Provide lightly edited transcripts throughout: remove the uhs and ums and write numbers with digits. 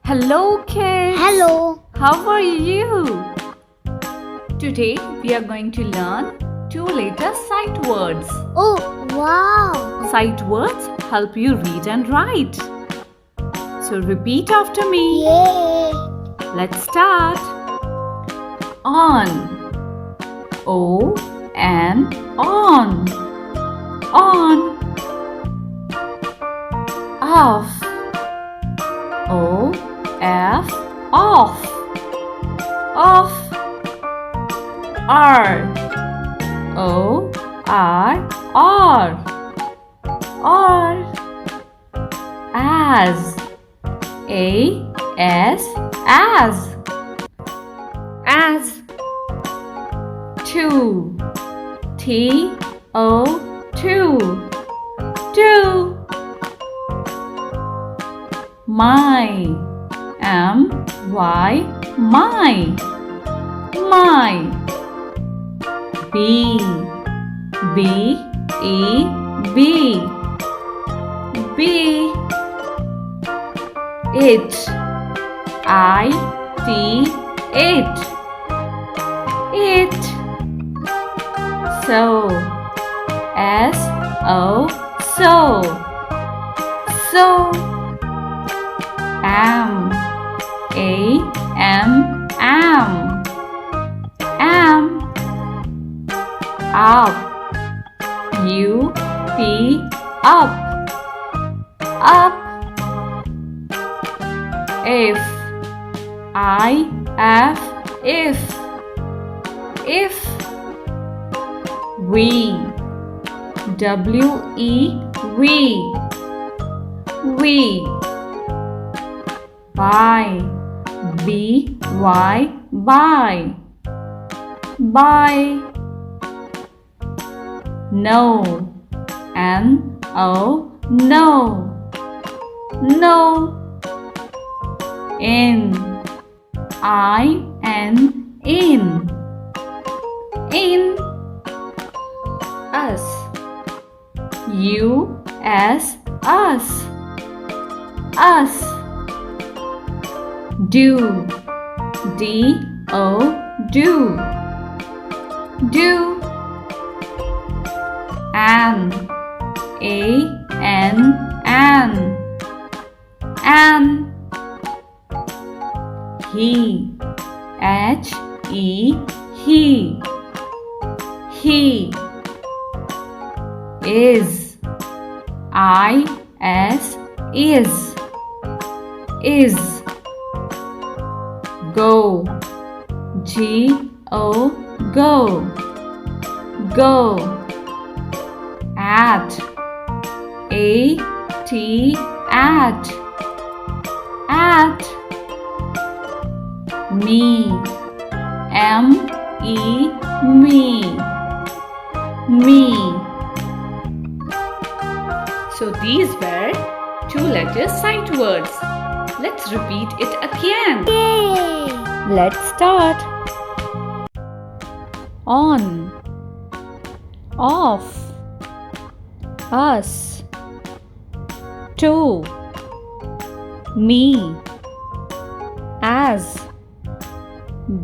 Hello kids! Hello. How are you? Today we are going to learn two-letter sight words. Oh, wow. Sight words help you read and write. So repeat after me. Yay. Let's start. On. O-N. On. On. Off. O-F. Off. Off. R. O-R. R. R. As. A-S. As. As. Two. T-O. Two. Two. My. M-Y. My. My. B. B-E-B. B. It. I-T. It. It. So. S-O. So. So. Am. A-M. Am. Am. Up. U-P. Up. Up. If. I-F. If. If. We. W-E. We. We. Buy. B-Y. Buy. Buy. No. N-O. No. No. In. I-N. In. In. Us. U-S. Us. Us. Do. D-O. Do. Do. An. A-N. An. An. He. H-E. He. He. Is. I-S. Is. Is. Go. G-O. Go. Go. At. A-T. At. At. Me. M-E. Me. Me. So these were two-letter sight words. Let's repeat it again. Yay. Let's start. On. Off. Us. To. Me. As.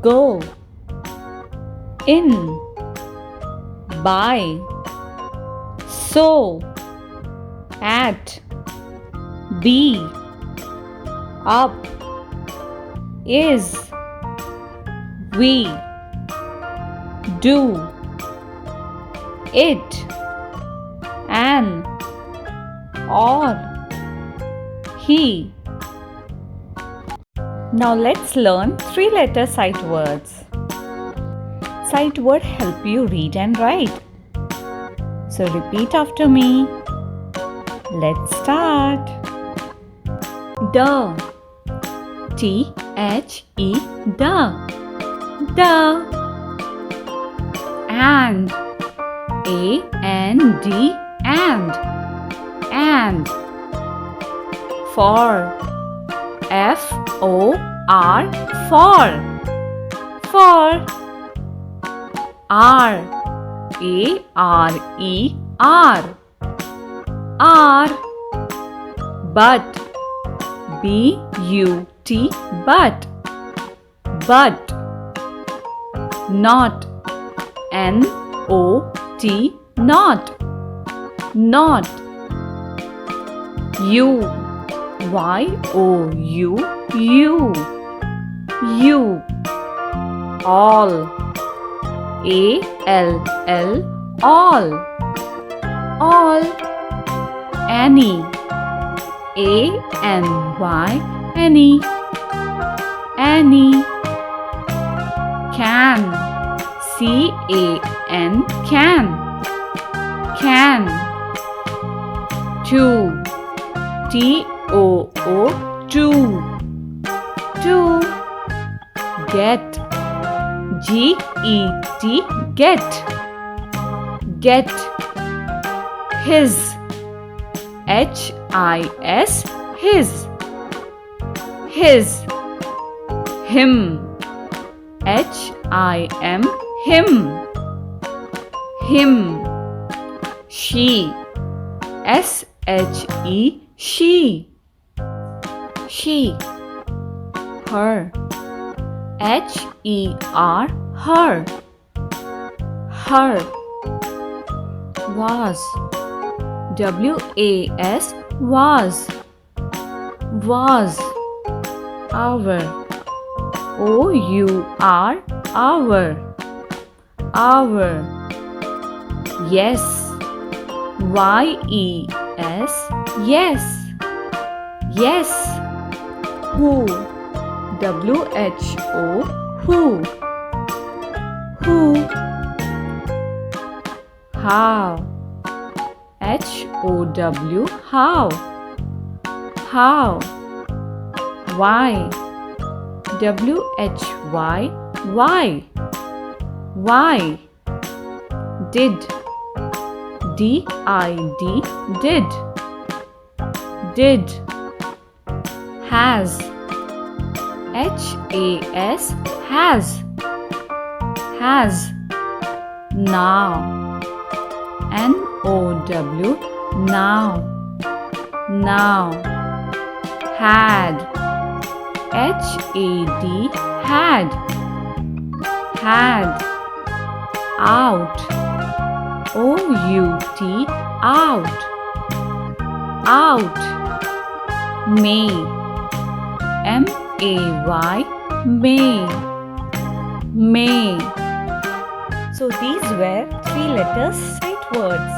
Go. In. By. So. At. Be. Up. Is. We. Do. It. An. Or. He. Now let's learn three-letter sight words. Sight word help you read and write. So repeat after me. Let's start. The. T-H-E. The. The. And. A-N-D. And. And. For. F-O-R. For. For. R. A-R-E-R. R. But. B-U-T, but. But. Not. N-O-T, not. Not. U. Y-O-U, you. You. All. A-L-L, all. All. Any. A-N-Y, any. Any. Can. C-A-N, can. Can. Two. T-O-O, two. Two. Get. G-E-T, get. Get. His. H-I-S, his. His. Him. H-I-M, him. Him. She. S-H-E, she. She. Her. H-E-R, her. Her. Was. W-A-S, was. Was. Our. O-U-R, our. Our. Yes. Y-E-S, yes. Yes. Who. W-H-O, who. Who. How. H-O-W, how. How. Why. W-H-Y, why. Why. Did. D-I-D, did. Did. Has. H-A-S, has. Has. Now. N-O-W, now. Now. Had. H-A-D, had. Had. Out. O-U-T, out. Out. May. M-A-Y, may. May. So these were 3-letter sight words.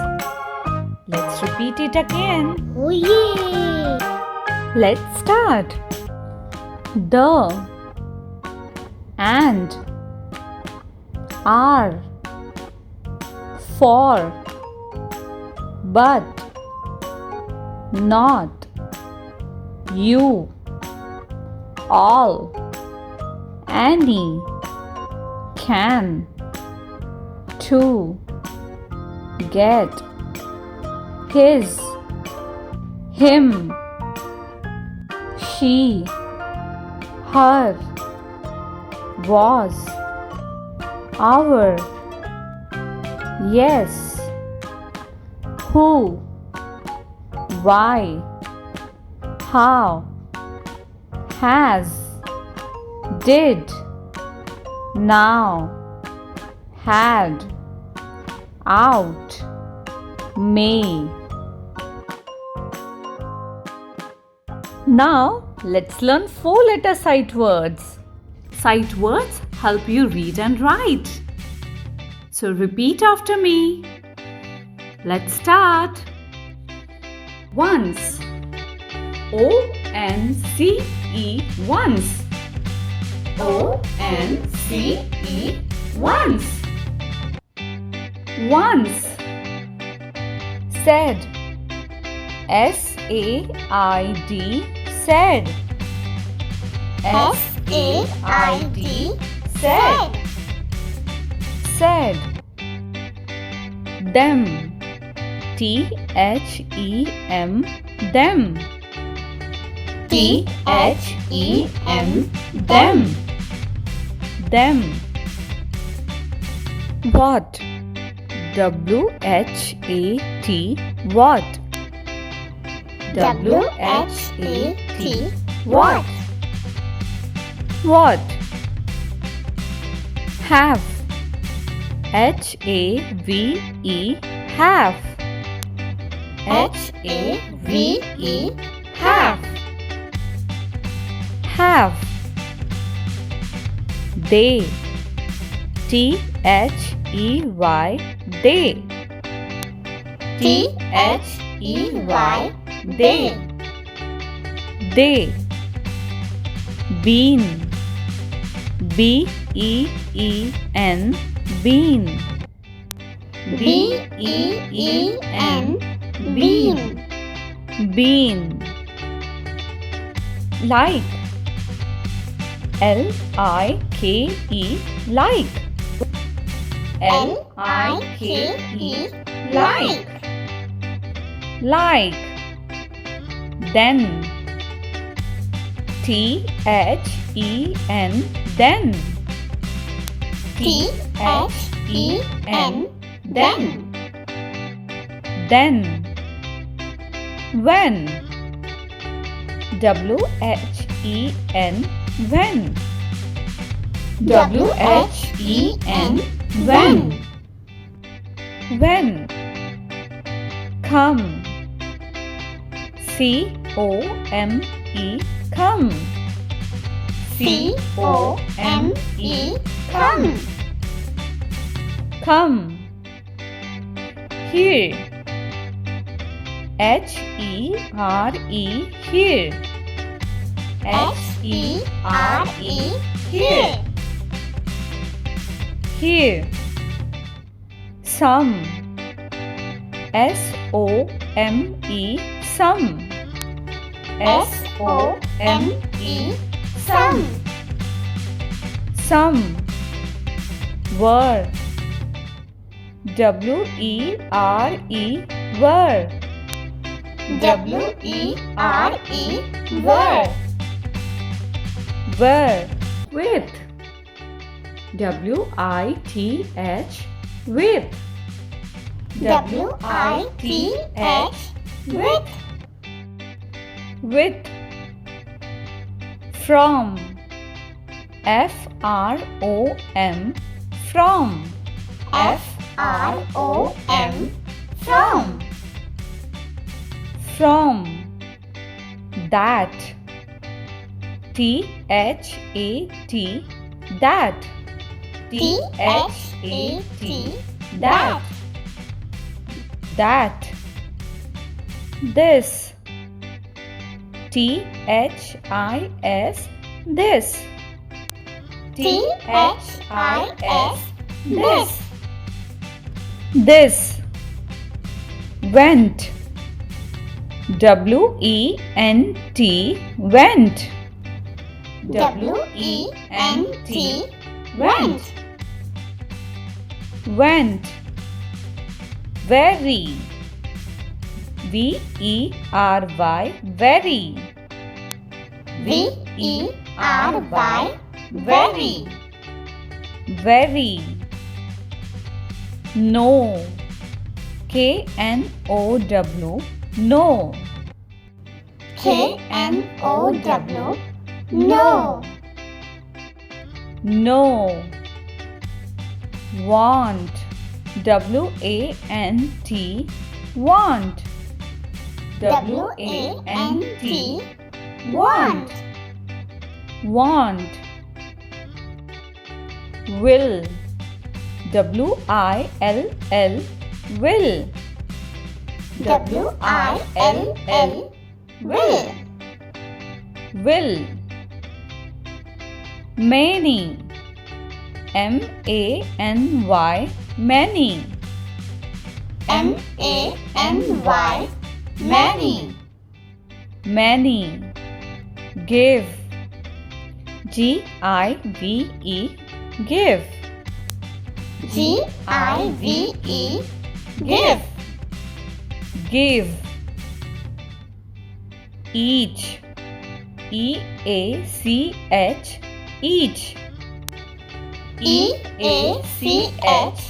Let's repeat it again. Oh yeah! Let's start. The, and, are, for, but, not, you, all, any, can, to, get, his, him, she, her, was, our, yes, who, why, how, has, did, now, had, out, may. Now let's learn 4-letter sight words. Sight words help you read and write. So repeat after me. Let's start. Once. O-N-C-E, once. O-N-C-E, once. Once. Said. S-A-I-D, said. S-A-I-D, said. Said. Them. T-H-E-M, them. T-H-E-M, them. Them. What? W-H-A-T, what? W-H-A-T, What? What? Have. H-A-V-E. Have. H-A-V-E. Have. Have. They. T-H-E-Y. They. T-H-E-Y. They. They. Bean. B-E-E-N. Bean. B-E-E-N. Bean. Bean. Like. L-I-K-E. Like. L-I-K-E. Like. Like. Then. T-H-E-N. Then. T-H-E-N. Then. Then. When. W-H-E-N. When. W-H-E-N. When. When. Come. C-O-M-E. Come. C-O-M-E. Come. Come. Here. H-E-R-E. Here. H-E-R-E. Here. Here. Some. S-O-M-E. Some. S-O-M-E. Some. Some. Were. W-E-R-E. Were. W-E-R-E. Were. Were. With. W-I-T-H. With. W-I-T-H. With. With. From. F-R-O-M. From. F-R-O-M. From. From. That. T-H-A-T. That. T-H-A-T. That. That. This. T-H-I-S. This. T-H-I-S. This. This. Went. W-E-N-T. Went. W-E-N-T. Went. Went. Very. V-E-R-Y. Very. V-E-R-Y. Very. Very. No. K-N-O-W. No. K-N-O-W. No. No. Want. W-A-N-T. Want. W-A-N-T. Want. Want. Will. W-I-L-L. Will. W-I-L-L. Will. Will. Many. M-A-N-Y. Many. M-A-N-Y. Many. Many. Give. G-I-V-E. Give. G-I-V-E. Give. Give. Each. E-A-C-H. Each. E-A-C-H.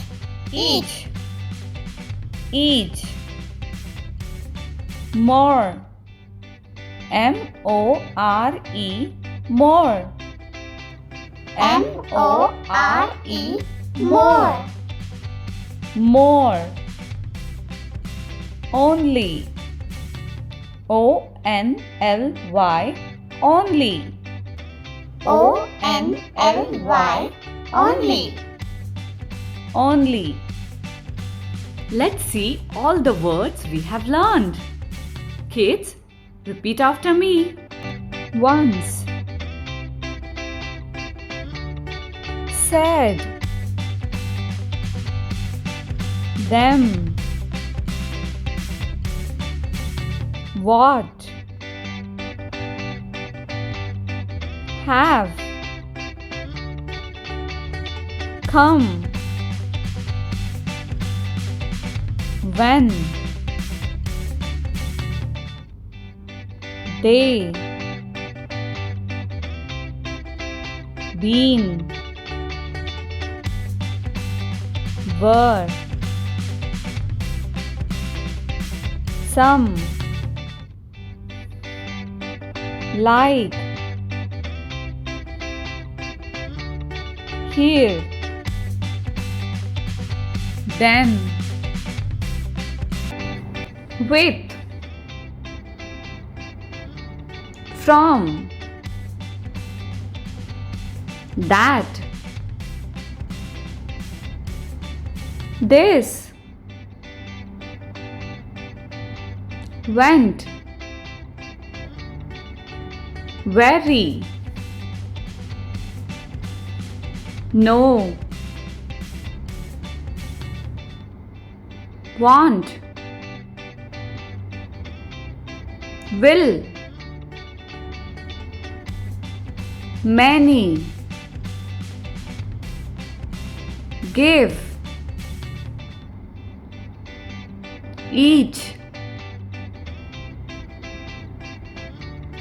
Each. Each. More. M-O-R-E, more. M-O-R-E, more. More. Only. O-N-L-Y, only. O-N-L-Y, only. Only. Let's see all the words we have learned. Kids, repeat after me. Once. Said. Them. What? Have. Come. When. They. Been. Were. Some. Like. Here. Then. With. From. That. This. Went. Very. No. Want. Will. Many. Give. Each.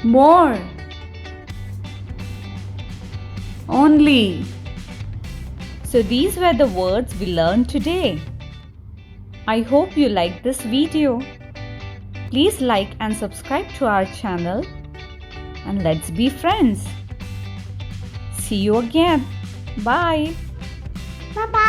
More. Only. So these were the words we learned today. I hope you liked this video. Please like and subscribe to our channel and let's be friends. See you again. Bye. Bye-bye.